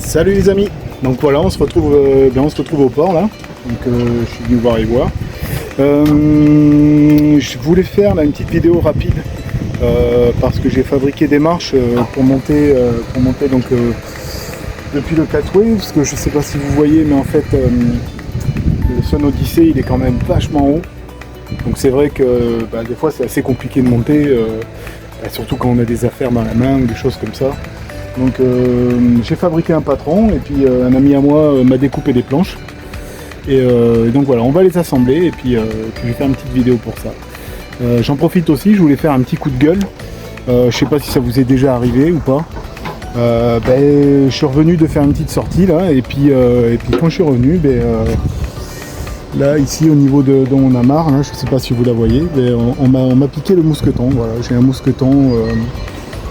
Salut les amis. Donc voilà, on se retrouve au port là. Donc je suis venu voir les voir. Je voulais faire là une petite vidéo rapide parce que j'ai fabriqué des marches pour monter donc depuis le Catway, parce que je sais pas si vous voyez, mais en fait le Sun Odyssey il est quand même vachement haut. Donc c'est vrai que des fois c'est assez compliqué de monter, surtout quand on a des affaires dans la main ou des choses comme ça. Donc j'ai fabriqué un patron et puis un ami à moi m'a découpé des planches. Et donc voilà, on va les assembler et puis je vais faire une petite vidéo pour ça. J'en profite aussi, je voulais faire un petit coup de gueule. Je sais pas si ça vous est déjà arrivé ou pas. Je suis revenu de faire une petite sortie là et puis quand je suis revenu, là ici au niveau de mon amarre, là, je sais pas si vous la voyez, on m'a piqué le mousqueton. Voilà, j'ai un mousqueton.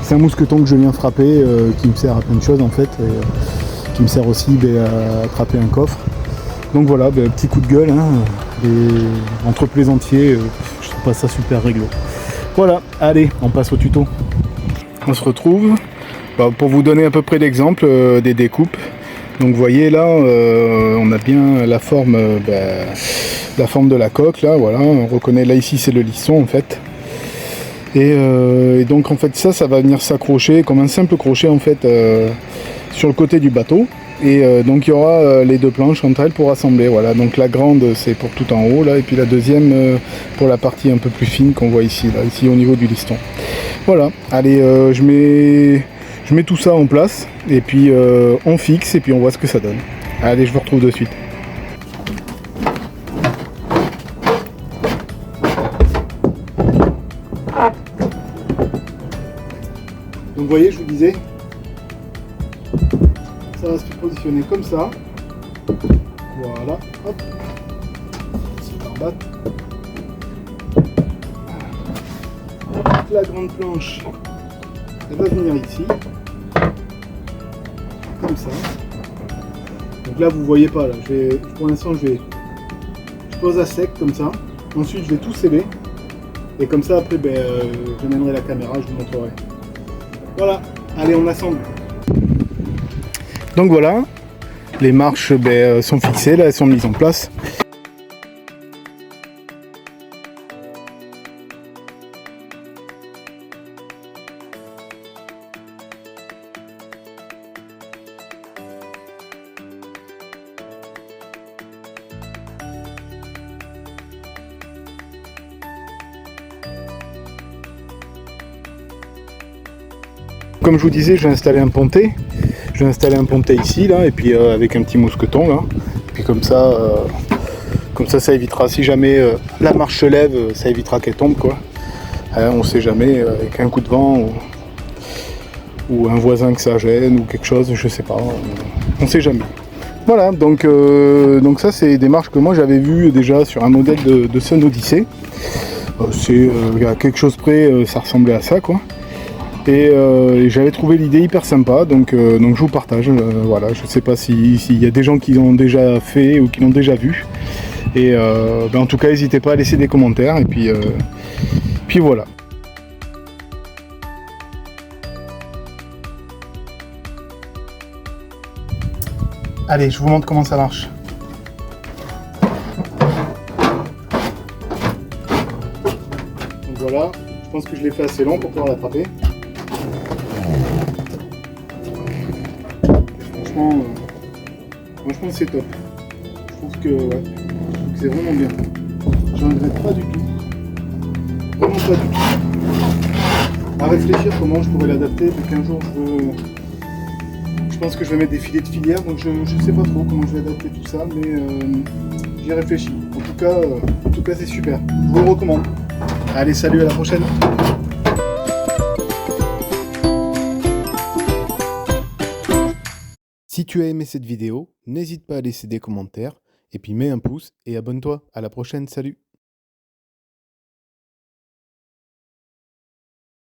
C'est un mousqueton que je viens frapper, qui me sert à plein de choses en fait, et qui me sert aussi à attraper un coffre. Donc voilà, petit coup de gueule, hein, entre plaisantiers, je trouve pas ça super réglo. Voilà, allez, on passe au tuto. On se retrouve pour vous donner à peu près l'exemple des découpes. Donc vous voyez là, on a bien la forme de la coque, là, voilà, on reconnaît, là ici c'est le lisson en fait. Et donc en fait ça va venir s'accrocher comme un simple crochet en fait sur le côté du bateau. Et donc il y aura les deux planches entre elles pour assembler. Voilà, donc la grande c'est pour tout en haut là, et puis la deuxième pour la partie un peu plus fine qu'on voit ici, là, ici au niveau du liston. Voilà, allez, je mets tout ça en place et puis on fixe et puis on voit ce que ça donne. Allez, je vous retrouve de suite. Donc vous voyez, je vous disais, ça va se positionner comme ça. Voilà, hop. C'est par batte. La grande planche, elle va venir ici. Comme ça. Donc là, vous voyez pas, là. Pour l'instant, je pose à sec comme ça. Ensuite, je vais tout sceller. Et comme ça, après, j'amènerai la caméra, je vous montrerai. Voilà, allez, on assemble. Donc voilà, les marches sont fixées, là elles sont mises en place. Comme je vous disais, je vais installer un pontet. Je vais installer un pontet ici, là, et puis avec un petit mousqueton, là. Et puis comme ça, ça évitera, si jamais la marche se lève, ça évitera qu'elle tombe, quoi. On sait jamais, avec un coup de vent, ou un voisin que ça gêne, ou quelque chose, je sais pas. On sait jamais. Voilà, donc ça, c'est des marches que moi j'avais vues déjà sur un modèle de Sun Odyssey. À quelque chose près, ça ressemblait à ça, quoi. Et j'avais trouvé l'idée hyper sympa, donc je vous partage. Voilà, je sais pas s'il y a des gens qui l'ont déjà fait ou qui l'ont déjà vu. Et en tout cas, n'hésitez pas à laisser des commentaires. Et puis voilà. Allez, je vous montre comment ça marche. Donc voilà, je pense que je l'ai fait assez long pour pouvoir l'attraper. Franchement c'est top. Je trouve que c'est vraiment bien. Je ne regrette pas du tout. Vraiment pas du tout. À réfléchir comment je pourrais l'adapter, puis qu'un jour je pense que je vais mettre des filets de filière, donc je ne sais pas trop comment je vais adapter tout ça, mais j'y réfléchis. En tout cas c'est super. Je vous le recommande. Allez, salut, à la prochaine. Si tu as aimé cette vidéo, n'hésite pas à laisser des commentaires, et puis mets un pouce et abonne-toi. À la prochaine, salut!